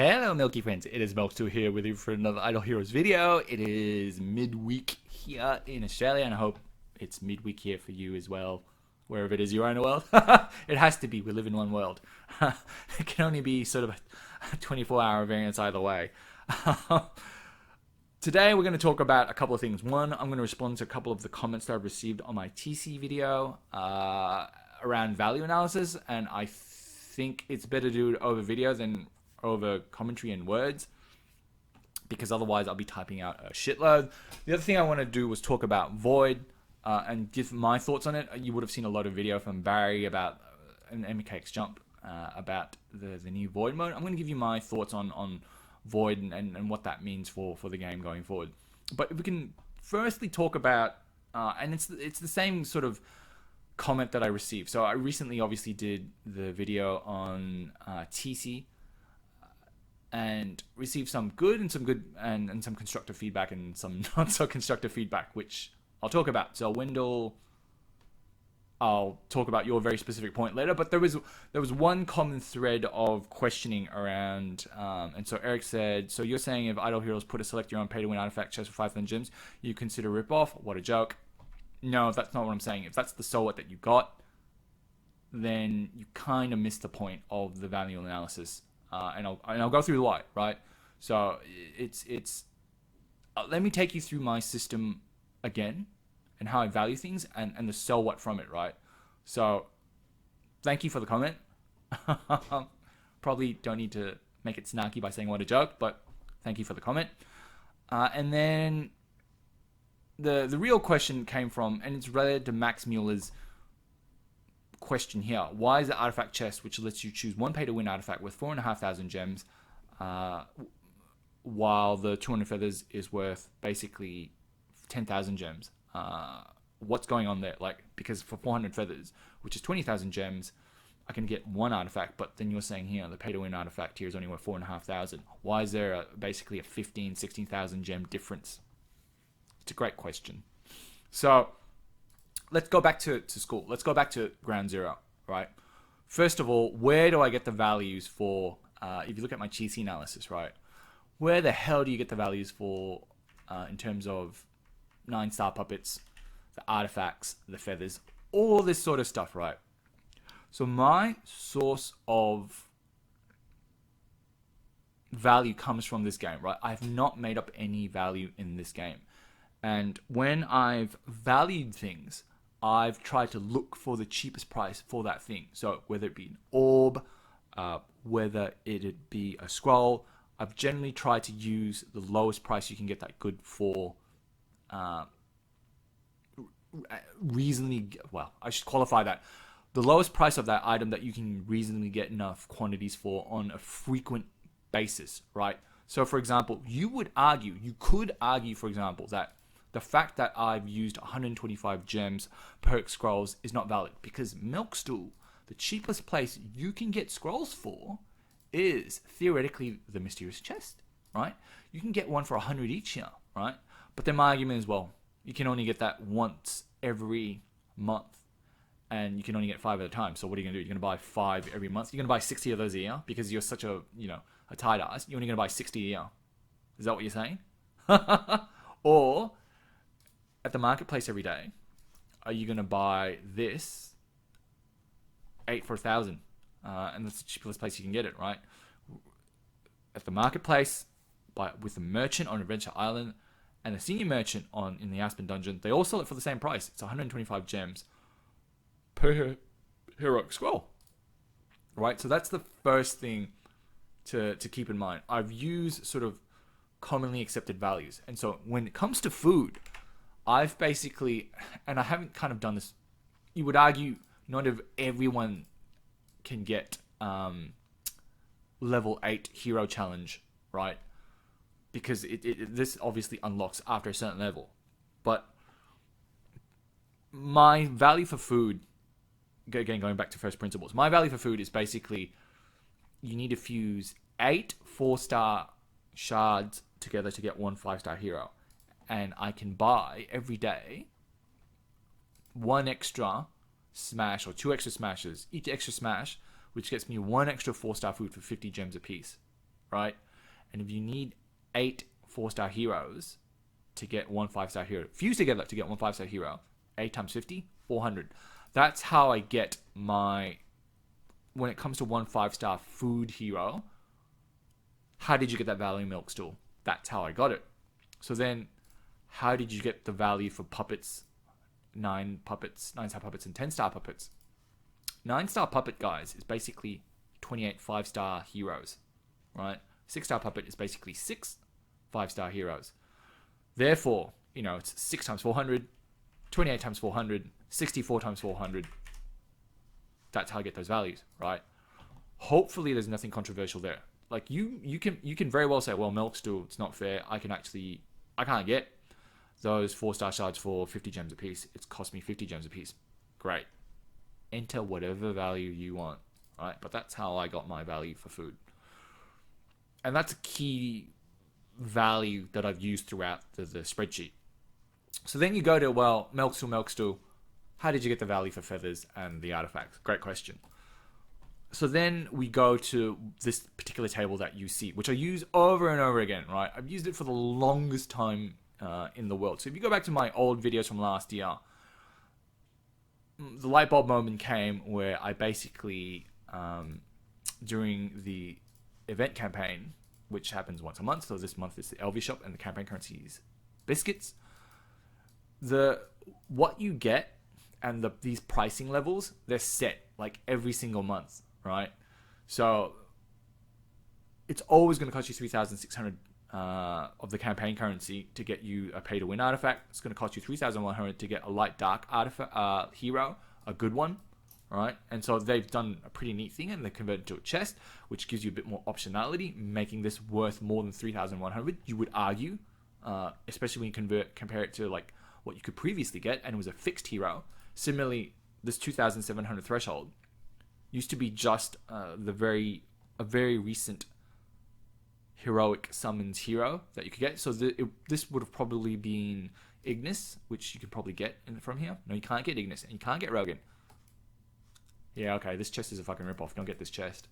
Hello Milky Friends, it is Milk2 here with you for another Idle Heroes video. It is midweek here in Australia and I hope it's midweek here for you as well, wherever it is you are in the world. It has to be, we live in one world. It can only be sort of a 24-hour variance either way. Today we're going to talk about a couple of things. One, I'm going to respond to a couple of the comments that I've received on my TC video around value analysis, and I think it's better to do it over video than over commentary and words, because otherwise I'll be typing out a shitload. The other thing I want to do was talk about Void and give my thoughts on it. You would have seen a lot of video from Barry about an MKX jump about the new Void mode. I'm going to give you my thoughts on Void and what that means for the game going forward. But we can firstly talk about, and it's the same sort of comment that I received. So I recently obviously did the video on TC, and received some good and some constructive feedback and some not so constructive feedback, which I'll talk about. So Wendell, I'll talk about your very specific point later, but there was one common thread of questioning around, and so Eric said, so you're saying if Idle Heroes put a select your own pay to win artifact chest for 5,000 gems, you consider rip off? What a joke. No, that's not what I'm saying. If that's the so what that you got, then you kind of missed the point of the value analysis. And I'll go through why, right? So it's let me take you through my system again and how I value things and the so what from it, right? So thank you for the comment. Probably don't need to make it snarky by saying what a joke, but thank you for the comment. And then the real question came from, and it's related to Max Mueller's question here. Why is the artifact chest, which lets you choose one pay to win artifact with 4,500 gems, while the 200 feathers is worth basically 10,000 gems? What's going on there? Like, because for 400 feathers, which is 20,000 gems, I can get one artifact, but then you're saying here the pay to win artifact here is only worth 4,500. Why is there basically a 16,000 gem difference? It's a great question. So let's go back to school. Let's go back to ground zero, right? First of all, where do I get the values for, if you look at my QiXi analysis, right? Where the hell do you get the values for, in terms of 9-star puppets, the artifacts, the feathers, all this sort of stuff, right? So my source of value comes from this game, right? I have not made up any value in this game. And when I've valued things, I've tried to look for the cheapest price for that thing. So whether it be an orb, whether it be a scroll, I've generally tried to use the lowest price you can get that good for reasonably, well, I should qualify that. The lowest price of that item that you can reasonably get enough quantities for on a frequent basis, right? So for example, you could argue, for example, that the fact that I've used 125 gems per scrolls is not valid, because Milkstool, the cheapest place you can get scrolls for, is theoretically the mysterious chest, right? You can get one for 100 each here, right? But then my argument is, well, you can only get that once every month, and you can only get 5 at a time. So what are you gonna do? You're gonna buy 5 every month. You're gonna buy 60 of those a year because you're such a a tight ass. You're only gonna buy 60 a year. Is that what you're saying? Or at the marketplace every day, are you going to buy this 8 for 1,000? And that's the cheapest place you can get it, right? At the marketplace, with the merchant on Adventure Island and the senior merchant in the Aspen Dungeon, they all sell it for the same price. It's 125 gems per heroic scroll, right? So that's the first thing to keep in mind. I've used sort of commonly accepted values. And so when it comes to food, I've basically, and I haven't kind of done this, you would argue not everyone can get level 8 hero challenge, right? Because this obviously unlocks after a certain level. But my value for food, again going back to first principles, my value for food is basically you need to fuse 8 4-star shards together to get one 5-star hero. And I can buy every day 1 extra smash or 2 extra smashes, each extra smash, which gets me 1 extra 4-star food for 50 gems apiece. right? And if you need 8 4-star heroes to get 1 5-star hero, fuse together to get 1 5-star hero, 8 times 50, 400. That's how I get my, when it comes to 1 5-star food hero, how did you get that value milk stool? That's how I got it. So then, how did you get the value for puppets, 9-star puppets, and 10-star puppets? 9-star puppet, guys, is basically 28 5-star heroes, right? 6-star puppet is basically 6 5-star heroes. Therefore, you know, it's 6 times 400, 28 times 400, 64 times 400. That's how I get those values, right? Hopefully, there's nothing controversial there. Like you can very well say, well, milk stool, it's not fair. I can't get those 4-star shards for 50 gems a piece. It's cost me 50 gems a piece. Great. Enter whatever value you want, right? But that's how I got my value for food. And that's a key value that I've used throughout the spreadsheet. So then you go to, well, milk stool. How did you get the value for feathers and the artifacts? Great question. So then we go to this particular table that you see, which I use over and over again, right? I've used it for the longest time in the world. So if you go back to my old videos from last year, the light bulb moment came where I basically, during the event campaign, which happens once a month, so this month is the LV shop and the campaign currency is biscuits. What you get and these pricing levels, they're set like every single month, right? So it's always going to cost you 3,600 of the campaign currency to get you a pay to win artifact. It's going to cost you 3,100 to get a light dark artifact hero, a good one, right? And so they've done a pretty neat thing, and they converted it to a chest, which gives you a bit more optionality, making this worth more than 3,100. You would argue, especially when you compare it to like what you could previously get, and it was a fixed hero. Similarly, this 2,700 threshold used to be just a very recent heroic summons hero that you could get. So this would have probably been Ignis, which you could probably get from here. No, you can't get Ignis, and you can't get Rogan. Yeah, okay, this chest is a fucking ripoff. Don't get this chest.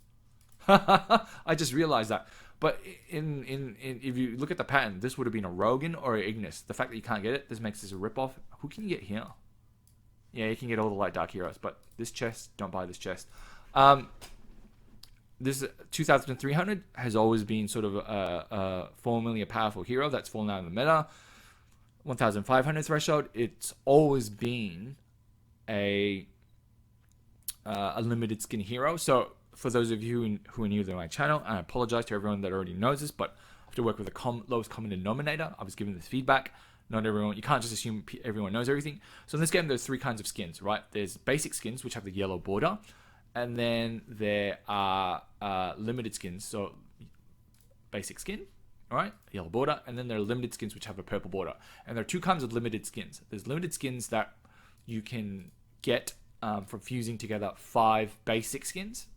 I just realized that. But if you look at the pattern, this would have been a Rogan or an Ignis. The fact that you can't get it, this makes this a ripoff. Who can you get here? Yeah, you can get all the light dark heroes, but this chest, don't buy this chest. This 2,300 has always been sort of formerly a powerful hero that's fallen out of the meta. 1,500 threshold, it's always been a limited skin hero. So for those of you who are new to my channel, and I apologize to everyone that already knows this, but I have to work with the lowest common denominator. I was given this feedback. Not everyone, you can't just assume everyone knows everything. So in this game, there's 3 kinds of skins, right? There's basic skins, which have the yellow border. And then there are limited skins. So basic skin, all right, yellow border. And then there are limited skins, which have a purple border. And there are 2 kinds of limited skins. There's limited skins that you can get from fusing together 5 basic skins,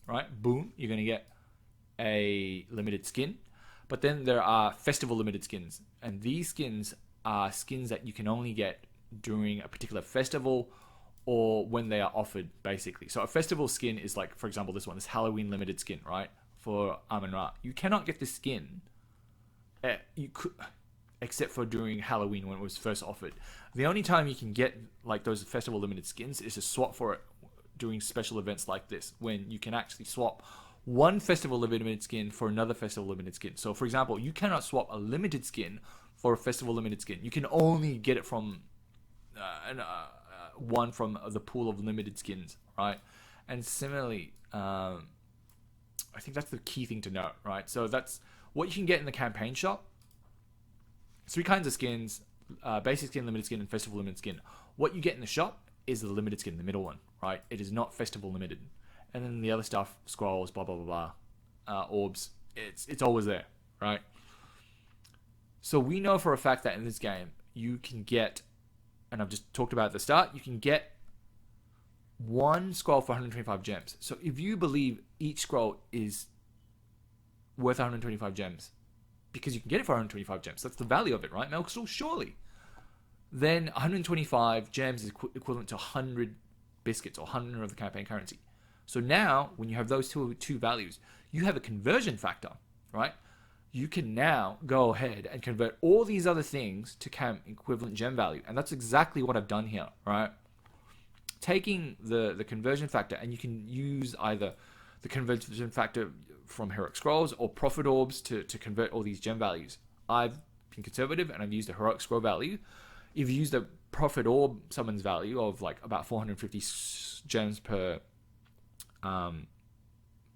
right? Boom, you're going to get a limited skin. But then there are festival limited skins, and these skins are skins that you can only get during a particular festival or when they are offered, basically. So a festival skin is like, for example, this one, this Halloween limited skin, right? For Amun-Ra. You cannot get this skin except for during Halloween when it was first offered. The only time you can get like those festival limited skins is to swap for it during special events like this, when you can actually swap one festival limited skin for another festival limited skin. So for example, you cannot swap a limited skin for a festival limited skin. You can only get it from one from the pool of limited skins, right? And similarly, I think that's the key thing to note, right? So that's what you can get in the campaign shop. 3 kinds of skins, basic skin, limited skin, and festival limited skin. What you get in the shop is the limited skin, the middle one, right? It is not festival limited. And then the other stuff, scrolls, blah, blah, blah, blah, orbs, it's always there, right? So we know for a fact that in this game, you can get, and I've just talked about at the start, you can get 1 scroll for 125 gems. So if you believe each scroll is worth 125 gems, because you can get it for 125 gems, that's the value of it, right? Milk Stool, surely. Then 125 gems is equivalent to 100 biscuits, or 100 of the campaign currency. So now, when you have those two values, you have a conversion factor, right? You can now go ahead and convert all these other things to CAM equivalent gem value. And that's exactly what I've done here, right? Taking the conversion factor, and you can use either the conversion factor from Heroic Scrolls or Profit Orbs to convert all these gem values. I've been conservative and I've used a Heroic Scroll value. If you use the Profit Orb summons value of like about 450 gems per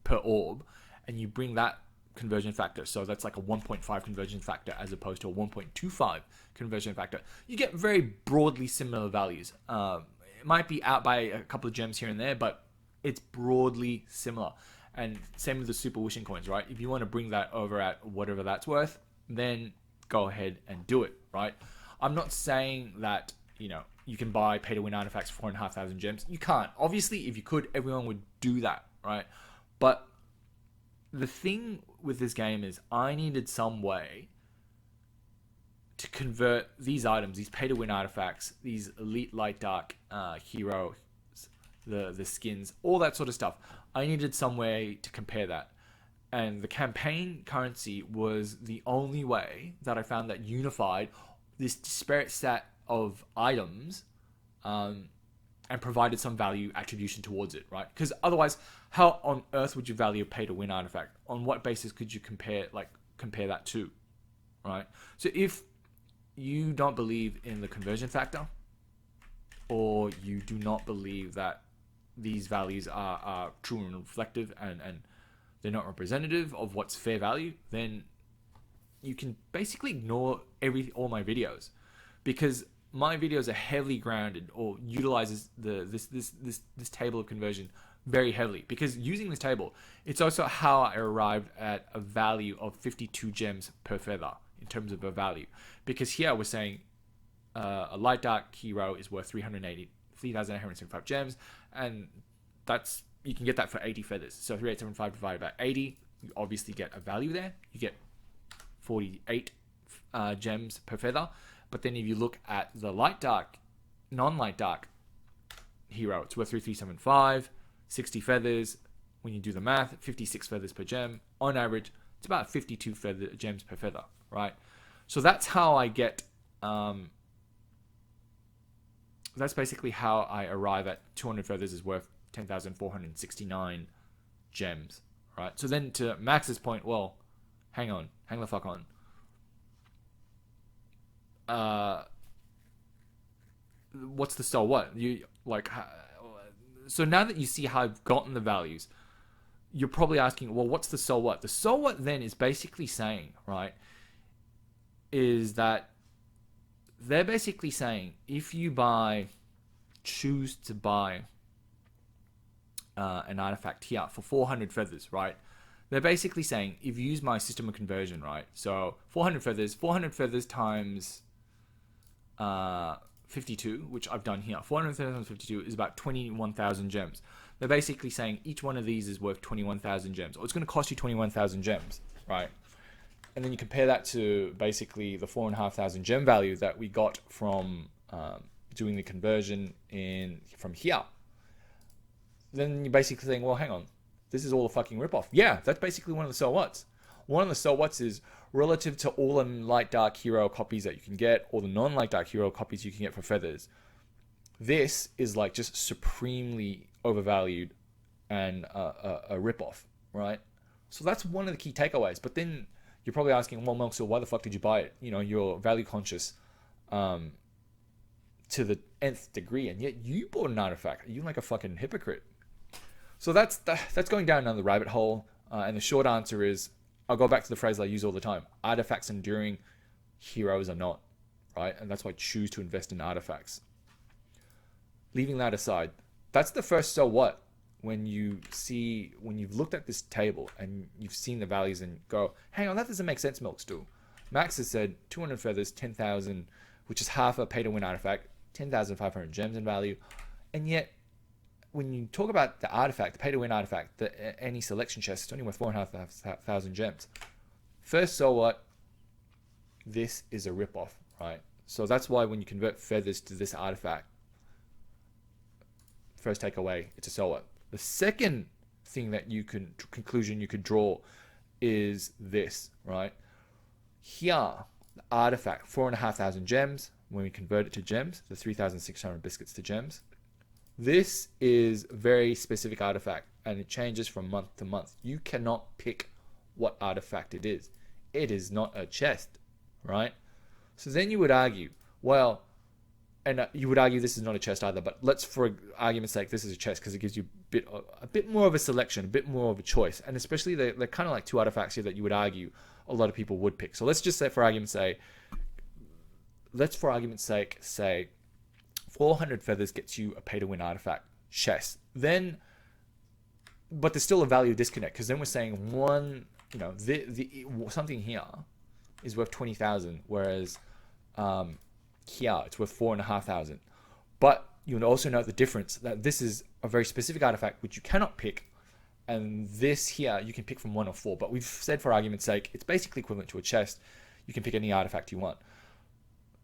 orb, and you bring that conversion factor, so that's like a 1.5 conversion factor as opposed to a 1.25 conversion factor, you get very broadly similar values. It might be out by a couple of gems here and there, but it's broadly similar. And same with the super wishing coins, right? If you want to bring that over at whatever that's worth, then go ahead and do it, right? I'm not saying that, you know, you can buy pay to win artifacts for 4,500 gems. You can't. Obviously, if you could, everyone would do that, right? But the thing with this game is I needed some way to convert these items, these pay to win artifacts, these elite light dark heroes, the skins, all that sort of stuff. I needed some way to compare that. And the campaign currency was the only way that I found that unified this disparate set of items and provided some value attribution towards it, right? Because otherwise, how on earth would you value a pay-to-win artifact? On what basis could you compare that to, right? So if you don't believe in the conversion factor, or you do not believe that these values are true and reflective and they're not representative of what's fair value, then you can basically ignore all my videos, because my videos are heavily grounded or utilizes this table of conversion very heavily, because using this table, it's also how I arrived at a value of 52 gems per feather in terms of a value. Because here we're saying a light dark hero is worth 3,875 gems, and that's, you can get that for 80 feathers. So 3875 divided by 80, you obviously get a value there. You get 48 gems per feather. But then if you look at the light dark, non-light dark hero, it's worth 3375, 60 feathers. When you do the math, 56 feathers per gem. On average, it's about 52 gems per feather, right? So that's how I get, that's basically how I arrive at 200 feathers is worth 10,469 gems, right? So then to Max's point, well, hang the fuck on. What's the so what? So now that you see how I've gotten the values, you're probably asking, well, what's the so what? The so what then is basically saying, right, is that they're basically saying if you choose to buy an artifact here for 400 feathers, right? They're basically saying if you use my system of conversion, right? So 400 feathers times 52, which I've done here. 400 times 52 is about 21,000 gems. They're basically saying each one of these is worth 21,000 gems, or it's going to cost you 21,000 gems, right? And then you compare that to basically the 4,500 gem value that we got from doing the conversion from here. Then you're basically saying, well, hang on, this is all a fucking ripoff. Yeah, that's basically one of the so whats. One of the so whats is relative to all the light dark hero copies that you can get, or the non-light dark hero copies you can get for feathers. This is like just supremely overvalued and a ripoff, right? So that's one of the key takeaways. But then you're probably asking, well, Melk, so why the fuck did you buy it? You know, you're value conscious to the nth degree, and yet you bought an artifact. Are you like a fucking hypocrite? So that's going down another rabbit hole. And the short answer is, I'll go back to the phrase I use all the time. Artifacts enduring, heroes are not, right? And that's why I choose to invest in artifacts. Leaving that aside, that's the first so what. When you've looked at this table and you've seen the values and go, hang on, that doesn't make sense, Milk Stool. Max has said 200 feathers, 10,000, which is half a pay-to-win artifact, 10,500 gems in value. And yet, when you talk about the artifact, the pay-to-win artifact, any selection chest, it's only worth 4,500 gems. First, so what? This is a ripoff, right? So that's why when you convert feathers to this artifact, first takeaway, it's a so what. The second thing that conclusion you could draw is this, right? Here, the artifact, 4,500 gems. When we convert it to gems, the 3,600 biscuits to gems. This is a very specific artifact, and it changes from month to month. You cannot pick what artifact it is. It is not a chest, right? So then you would argue, well, and you would argue this is not a chest either, but let's, for argument's sake, this is a chest because it gives you a bit more of a selection, a bit more of a choice. And especially they're kind of like two artifacts here that you would argue a lot of people would pick. So let's just say, for argument's sake, say 400 feathers gets you a pay-to-win artifact chest. Then, but there's still a value disconnect because then we're saying one, something here is worth 20,000, whereas here it's worth 4,500. But you'll also note the difference that this is a very specific artifact which you cannot pick, and this here you can pick from one of four. But we've said, for argument's sake, it's basically equivalent to a chest. You can pick any artifact you want.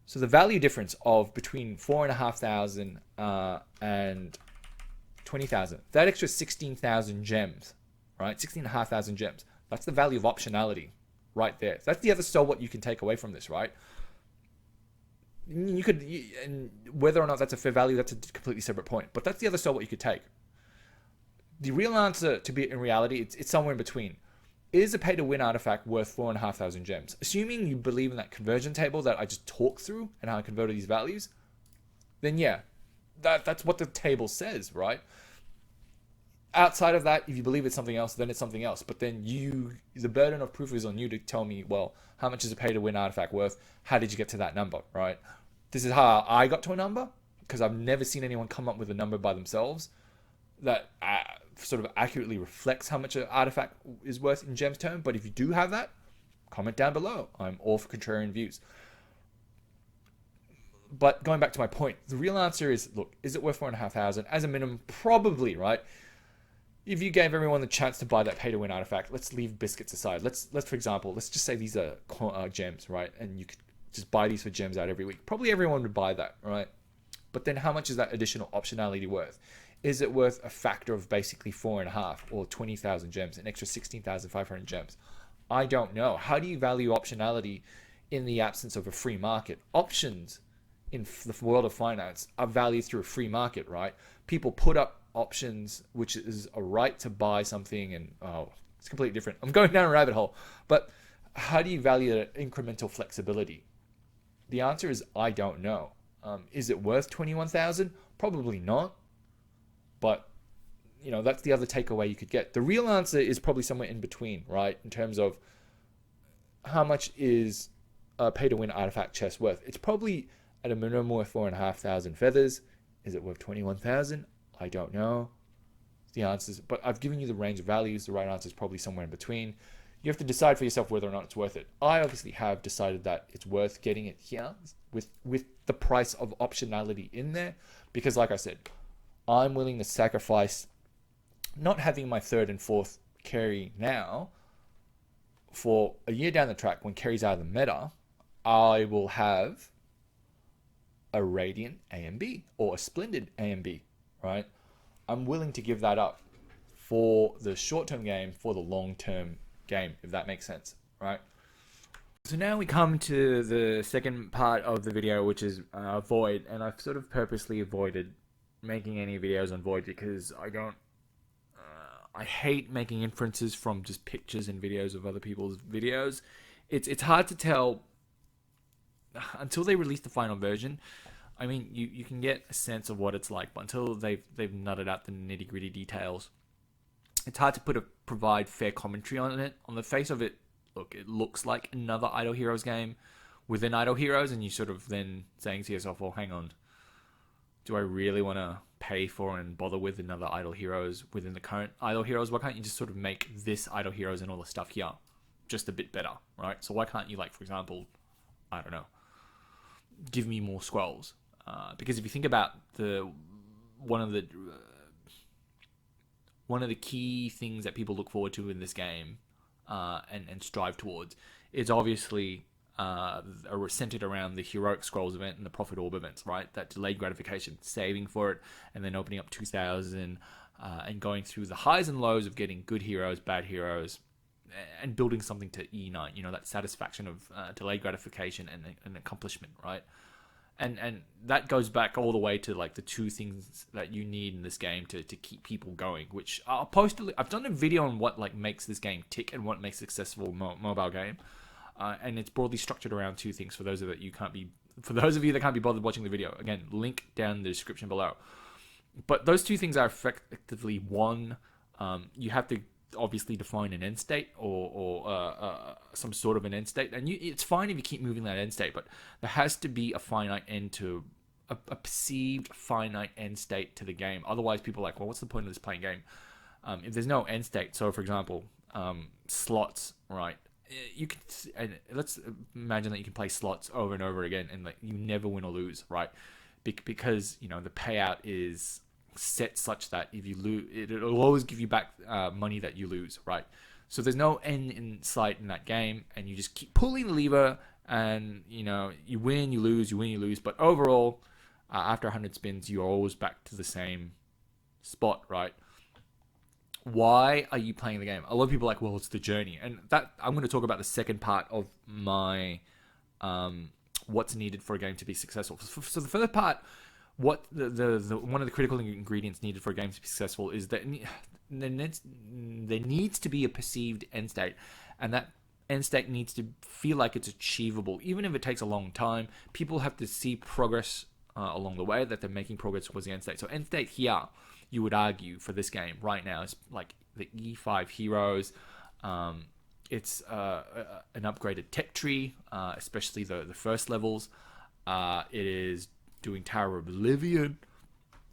So the value difference of between 4,500 and 20,000, that extra 16,000 gems, right? 16,500 gems. That's the value of optionality right there. That's the other so what you can take away from this, right? And whether or not that's a fair value, that's a completely separate point. But that's the other so what you could take. The real answer to be in reality, it's somewhere in between. Is a pay-to-win artifact worth 4,500 gems? Assuming you believe in that conversion table that I just talked through and how I converted these values, then yeah, that's what the table says, right? Outside of that, if you believe it's something else, then it's something else. But then the burden of proof is on you to tell me, well, how much is a pay-to-win artifact worth? How did you get to that number, right? This is how I got to a number, because I've never seen anyone come up with a number by themselves that sort of accurately reflects how much an artifact is worth in gems term. But if you do have that, comment down below. I'm all for contrarian views. But going back to my point, the real answer is, look, is it worth 4,500? As a minimum, probably, right? If you gave everyone the chance to buy that pay-to-win artifact, let's leave biscuits aside. Let's for example, let's just say these are gems, right? And you could just buy these for gems out every week. Probably everyone would buy that, right? But then how much is that additional optionality worth? Is it worth a factor of basically 4.5 or 20,000 gems, an extra 16,500 gems? I don't know. How do you value optionality in the absence of a free market? Options in the world of finance are valued through a free market, right? People put up options, which is a right to buy something, and it's completely different. I'm going down a rabbit hole. But how do you value that incremental flexibility? The answer is I don't know. Is it worth 21,000? Probably not. But, that's the other takeaway you could get. The real answer is probably somewhere in between, right? In terms of how much is a pay-to-win artifact chest worth. It's probably at a minimum worth 4,500 feathers. Is it worth 21,000? I don't know. The answers, but I've given you the range of values. The right answer is probably somewhere in between. You have to decide for yourself whether or not it's worth it. I obviously have decided that it's worth getting it here with the price of optionality in there, because like I said, I'm willing to sacrifice not having my third and fourth carry now for a year down the track when carry's out of the meta. I will have a Radiant AMB or a Splendid AMB, right? I'm willing to give that up for the short-term game, for the long-term game, if that makes sense, right? So now we come to the second part of the video, which is Void, and I've sort of purposely avoided making any videos on Void because I hate making inferences from just pictures and videos of other people's videos. It's hard to tell until they release the final version. I mean, you can get a sense of what it's like, but until they've nutted out the nitty gritty details, it's hard to provide fair commentary on it. On the face of it, look, it looks like another Idle Heroes game within Idle Heroes, and you sort of then saying to yourself, well, hang on, do I really want to pay for and bother with another Idle Heroes within the current Idle Heroes? Why can't you just sort of make this Idle Heroes and all the stuff here just a bit better, right? So why can't you, like, for example, I don't know, give me more scrolls? Because if you think about one of the key things that people look forward to in this game and strive towards is obviously centered around the heroic scrolls event and the prophet orb events, right? That delayed gratification, saving for it, and then opening up 2,000 and going through the highs and lows of getting good heroes, bad heroes, and building something to E9. You know, that satisfaction of delayed gratification and an accomplishment, right? And that goes back all the way to like the two things that you need in this game to keep people going, which I've done a video on what like makes this game tick and what makes a successful mobile game, and it's broadly structured around two things. For those of you that can't be bothered watching the video, again, link down in the description below. But those two things are effectively one, you have to obviously define an end state or some sort of an end state, and it's fine if you keep moving that end state, but there has to be a finite end to a perceived finite end state to the game. Otherwise, people are like, well, what's the point of this playing game if there's no end state? So, for example, slots, right? You can, and let's imagine that you can play slots over and over again, and like you never win or lose, right? Because you know the payout is set such that if you lose, it'll always give you back money that you lose, right? So there's no end in sight in that game, and you just keep pulling the lever, and you know you win, you lose, you win, you lose. But overall, after 100 spins, you're always back to the same spot, right? Why are you playing the game? A lot of people are like, well, it's the journey, and that I'm going to talk about the second part of my what's needed for a game to be successful. So the first part, what the one of the critical ingredients needed for a game to be successful is that there needs to be a perceived end state, and that end state needs to feel like it's achievable, even if it takes a long time. People have to see progress along the way, that they're making progress towards the end state. So end state here, you would argue, for this game right now is like the E5 heroes. It's an upgraded tech tree, especially the first levels. It is doing Tower of Oblivion,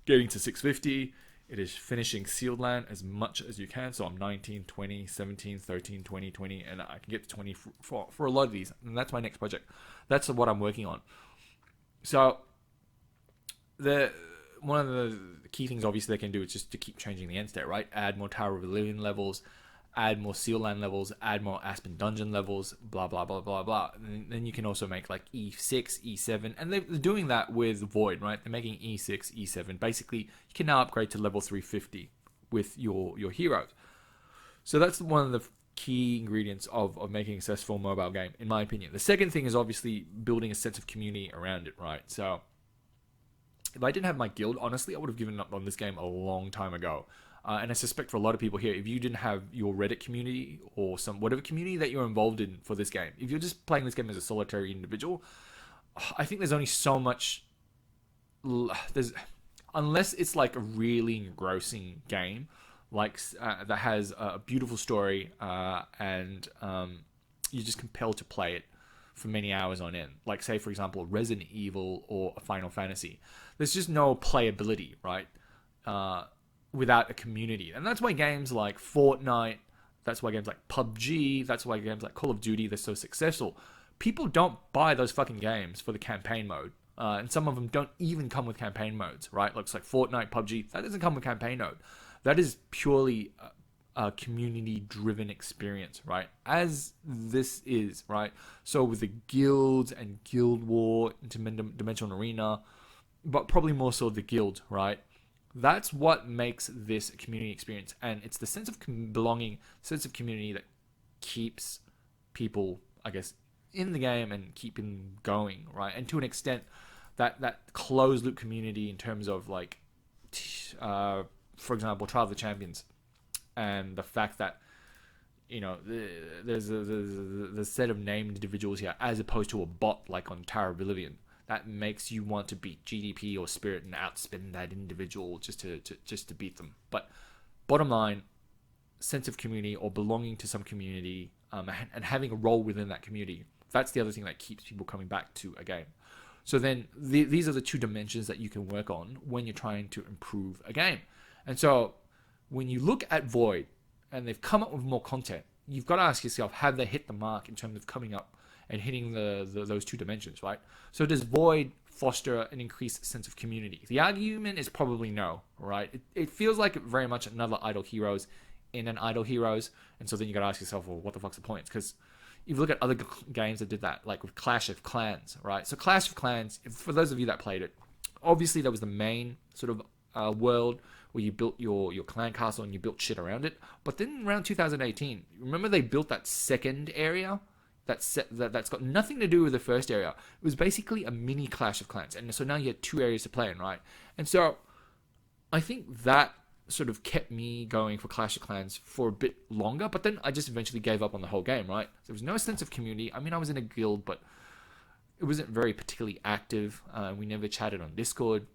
getting to 650. It is finishing Sealed Land as much as you can. So I'm 19, 20, 17, 13, 20, 20, and I can get to 20 for a lot of these. And that's my next project. That's what I'm working on. So one of the key things obviously they can do is just to keep changing the end state, right? Add more Tower of Oblivion levels, add more Seal Land levels, add more Aspen Dungeon levels, blah, blah, blah, blah, blah. And then you can also make like E6, E7, and they're doing that with Void, right? They're making E6, E7. Basically, you can now upgrade to level 350 with your heroes. So that's one of the key ingredients of making a successful mobile game, in my opinion. The second thing is obviously building a sense of community around it, right? So if I didn't have my guild, honestly, I would have given up on this game a long time ago. And I suspect for a lot of people here, if you didn't have your Reddit community or whatever community that you're involved in for this game, if you're just playing this game as a solitary individual, I think there's only so much. Unless it's like a really engrossing game, like that has a beautiful story, and you're just compelled to play it for many hours on end. Like, say, for example, Resident Evil or a Final Fantasy. There's just no playability, right? Without a community. And that's why games like Fortnite, that's why games like PUBG, that's why games like Call of Duty, they're so successful. People don't buy those fucking games for the campaign mode. And some of them don't even come with campaign modes, right? Looks like Fortnite, PUBG, that doesn't come with campaign mode. That is purely a community-driven experience, right? As this is, right? So with the guilds and Guild War, Interdimensional Arena, but probably more so the guild, right? That's what makes this a community experience, and it's the sense of belonging, sense of community that keeps people, I guess, in the game and keeping going, right? And to an extent, that closed loop community in terms of like, for example, Trial of the Champions, and the fact that, you know, there's a set of named individuals here as opposed to a bot like on Tower of Oblivion. That makes you want to beat GDP or Spirit and outspin that individual just to beat them. But bottom line, sense of community or belonging to some community, and having a role within that community. That's the other thing that keeps people coming back to a game. So then these are the two dimensions that you can work on when you're trying to improve a game. And so when you look at Void and they've come up with more content, you've got to ask yourself, have they hit the mark in terms of coming up and hitting those two dimensions, right? So does Void foster an increased sense of community? The argument is probably no, right? It feels like very much another Idle Heroes in an Idle Heroes, and so then you got to ask yourself, well, what the fuck's the point? Because if you look at other games that did that, like with Clash of Clans, right? So Clash of Clans, for those of you that played it, obviously that was the main sort of world where you built your clan castle and you built shit around it. But then around 2018, remember they built that second area that's got nothing to do with the first area. It was basically a mini Clash of Clans, and so now you had 2 areas to play in, right? And so I think that sort of kept me going for Clash of Clans for a bit longer, but then I just eventually gave up on the whole game, right? There was no sense of community. I mean, I was in a guild, but it wasn't very particularly active. We never chatted on Discord.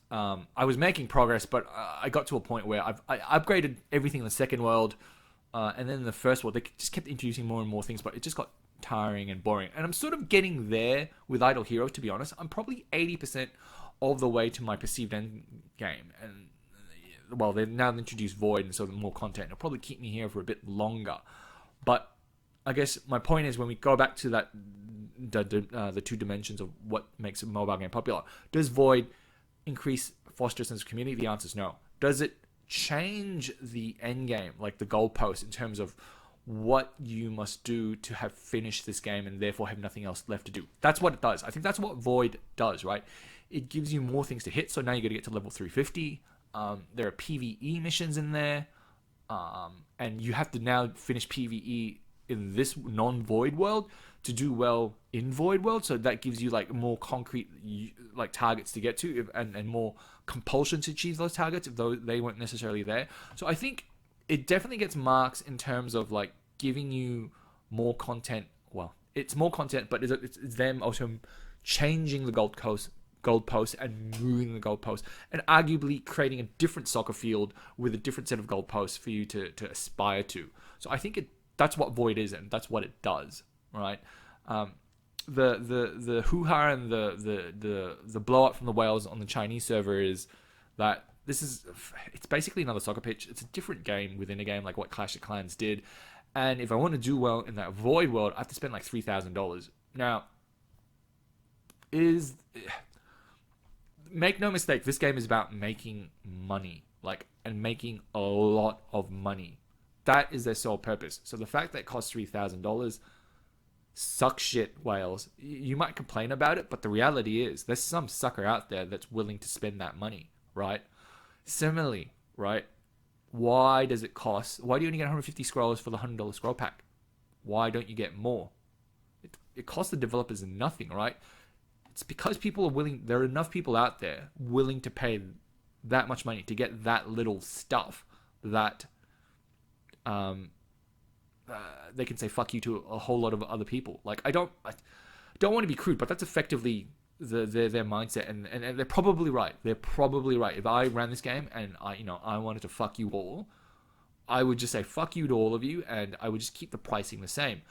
I was making progress, but I got to a point where I upgraded everything in the second world, and then in the first world, they just kept introducing more and more things, but it just got tiring and boring. And I'm sort of getting there with Idle Hero, to be honest. I'm probably 80% of the way to my perceived end game. And, well, they've now introduced Void, and so more content. It'll probably keep me here for a bit longer. But I guess my point is, when we go back to that, the 2 dimensions of what makes a mobile game popular, does Void foster a sense of community? The answer is no. Does it change the end game, like the goalpost, in terms of what you must do to have finished this game and therefore have nothing else left to do? That's what it does. I think that's what Void does, right? It gives you more things to hit. So now you got to get to level 350. There are PvE missions in there, and you have to now finish PvE in this non-Void world to do well in Void world. So that gives you like more concrete like targets to get to, and more compulsion to achieve those targets if they weren't necessarily there. So I think it definitely gets marks in terms of like giving you more content. Well, it's more content, but it's them also changing the goalpost and moving the goalpost, and arguably creating a different soccer field with a different set of goalposts for you to aspire to. So I think that's what Void is, and that's what it does, right? The hoo-ha and the blow up from the whales on the Chinese server is that it's basically another soccer pitch. It's a different game within a game, like what Clash of Clans did. And if I want to do well in that Void world, I have to spend like $3,000. Now, make no mistake, this game is about making money, and making a lot of money. That is their sole purpose. So the fact that it costs $3,000 sucks shit, whales. You might complain about it, but the reality is there's some sucker out there that's willing to spend that money, right? Similarly, right? Why does it cost? Why do you only get 150 scrolls for the $100 scroll pack? Why don't you get more? It costs the developers nothing, right? It's because people are willing. There are enough people out there willing to pay that much money to get that little stuff that they can say fuck you to a whole lot of other people. Like I don't want to be crude, but that's effectively their mindset, and they're probably right. They're probably right. If I ran this game and I wanted to fuck you all, I would just say fuck you to all of you, and I would just keep the pricing the same.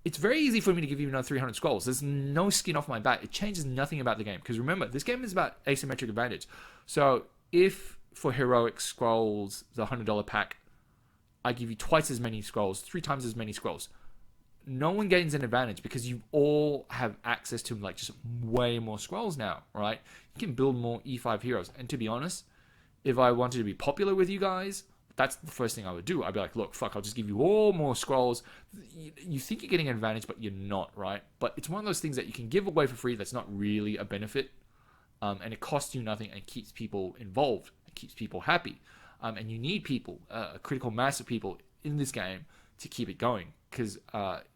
It's very easy for me to give you another 300 scrolls. There's no skin off my back. It changes nothing about the game. Because remember, this game is about asymmetric advantage. So if for heroic scrolls, the $100 pack, I give you twice as many scrolls, 3 times as many scrolls, no one gains an advantage because you all have access to like just way more scrolls now, right? You can build more E5 heroes. And to be honest, if I wanted to be popular with you guys, that's the first thing I would do. I'd be like, look, fuck, I'll just give you all more scrolls. You think you're getting an advantage, but you're not, right? But it's one of those things that you can give away for free that's not really a benefit. And it costs you nothing and keeps people involved. It keeps people happy. And you need people, a critical mass of people in this game to keep it going. Because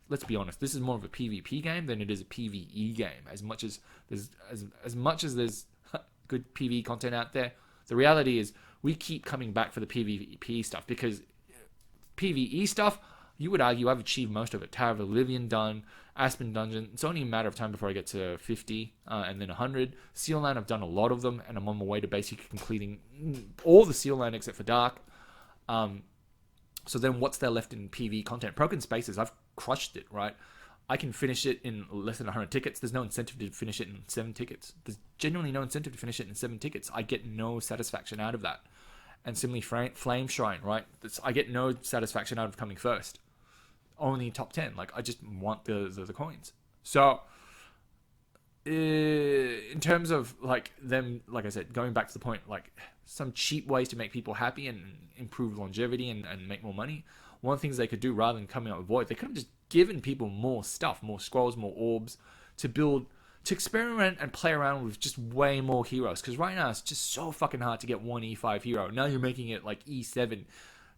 let's be honest, this is more of a PvP game than it is a PvE game. As much as there's good PvE content out there, the reality is we keep coming back for the PvP stuff, because PvE stuff, you would argue I've achieved most of it. Tower of Oblivion done, Aspen Dungeon. It's only a matter of time before I get to 50 and then 100. Seal Land, I've done a lot of them, and I'm on my way to basically completing all the Seal Land except for Dark. So then what's there left in PvE content? Broken Spaces, I've crushed it, right? I can finish it in less than 100 tickets. There's no incentive to finish it in 7 tickets. There's genuinely no incentive to finish it in 7 tickets. I get no satisfaction out of that. And similarly, Flame Shrine, right? I get no satisfaction out of coming first. Only top 10. Like, I just want the coins. So, in terms of, like, them, like I said, going back to the point, like, some cheap ways to make people happy and improve longevity and make more money, one of the things they could do, rather than coming up with Void, they could have just given people more stuff, more scrolls, more orbs, to build to experiment and play around with just way more heroes. Because right now it's just so fucking hard to get one E5 hero. Now you're making it like E7.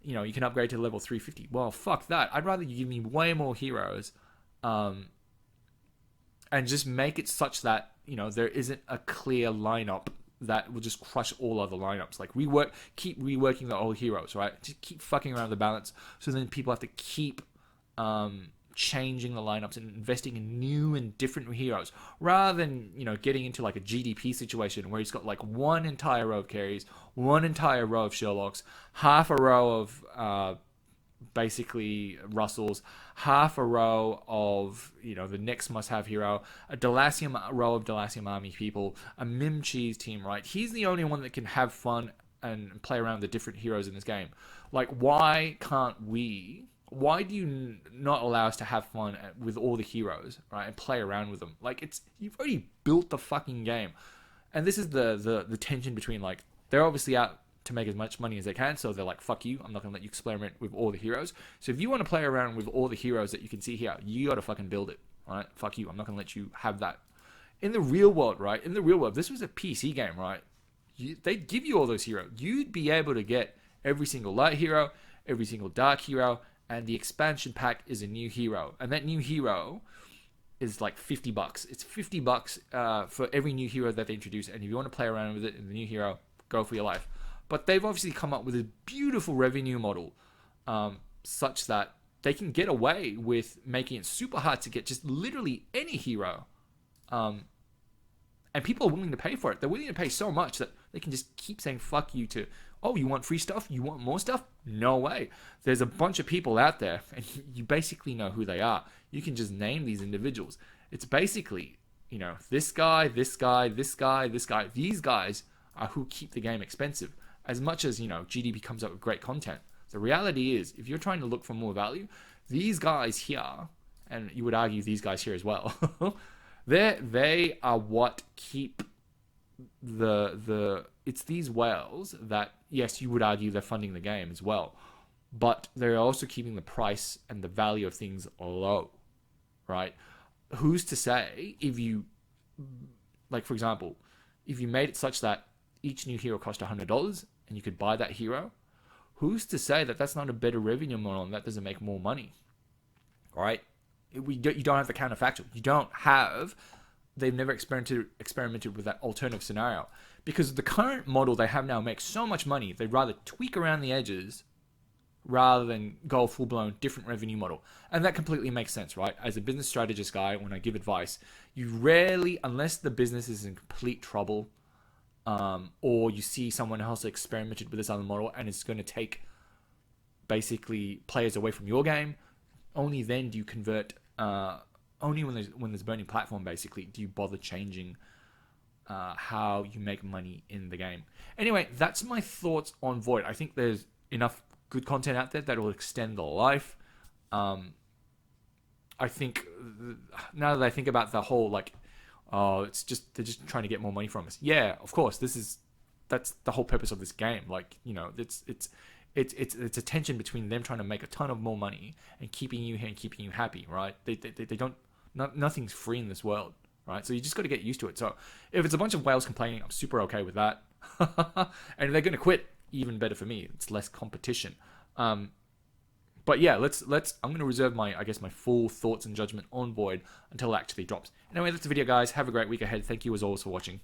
You know, you can upgrade to level 350. Well, fuck that. I'd rather you give me way more heroes, and just make it such that, you know, there isn't a clear lineup that will just crush all other lineups. Like keep reworking the old heroes, right? Just keep fucking around the balance, so then people have to keep changing the lineups and investing in new and different heroes, rather than, you know, getting into like a GDP situation where he's got like one entire row of carries, one entire row of Sherlocks, half a row of basically Russells, half a row of, you know, the next must-have hero, a row of Delacium army people, a Mim Cheese team, right? He's the only one that can have fun and play around the different heroes in this game. Like, why do you not allow us to have fun with all the heroes, right, and play around with them? Like, you've already built the fucking game. And this is the tension between, like, they're obviously out to make as much money as they can, so they're like, fuck you, I'm not going to let you experiment with all the heroes. So if you want to play around with all the heroes that you can see here, you got to fucking build it, right? Fuck you, I'm not going to let you have that. In the real world, right, this was a PC game, right? They'd give you all those heroes. You'd be able to get every single light hero, every single dark hero, and the expansion pack is a new hero. And that new hero is like $50. It's $50 for every new hero that they introduce. And if you want to play around with it in the new hero, go for your life. But they've obviously come up with a beautiful revenue model, such that they can get away with making it super hard to get just literally any hero. And people are willing to pay for it. They're willing to pay so much that they can just keep saying fuck you to, oh, you want free stuff? You want more stuff? No way. There's a bunch of people out there, and you basically know who they are. You can just name these individuals. It's basically, you know, this guy, this guy, this guy, this guy. These guys are who keep the game expensive. As much as, you know, GDP comes up with great content, the reality is, if you're trying to look for more value, these guys here, and you would argue these guys here as well, they are what keep it's these whales that, yes, you would argue they're funding the game as well, but they're also keeping the price and the value of things low, right? Who's to say, if you, like, for example, if you made it such that each new hero cost $100 and you could buy that hero, who's to say that that's not a better revenue model and that doesn't make more money, right? You don't have the counterfactual. They've never experimented with that alternative scenario, because the current model they have now makes so much money, they'd rather tweak around the edges rather than go full-blown different revenue model. And that completely makes sense, right? As a business strategist guy, when I give advice, you rarely, unless the business is in complete trouble, or you see someone else experimented with this other model and it's going to take basically players away from your game, only then do you convert, only when there's burning platform, basically, do you bother changing how you make money in the game. Anyway, that's my thoughts on Void. I think there's enough good content out there that will extend the life. I think, now that I think about the whole, like, they're just trying to get more money from us. Yeah, of course, that's the whole purpose of this game. Like, you know, it's a tension between them trying to make a ton of more money and keeping you here and keeping you happy, right? They don't, nothing's free in this world, right? So you just got to get used to it. So if it's a bunch of whales complaining, I'm super okay with that. And if they're going to quit, even better for me. It's less competition. But yeah, I'm going to reserve my full thoughts and judgment on Void until it actually drops. Anyway, that's the video, guys. Have a great week ahead. Thank you as always for watching.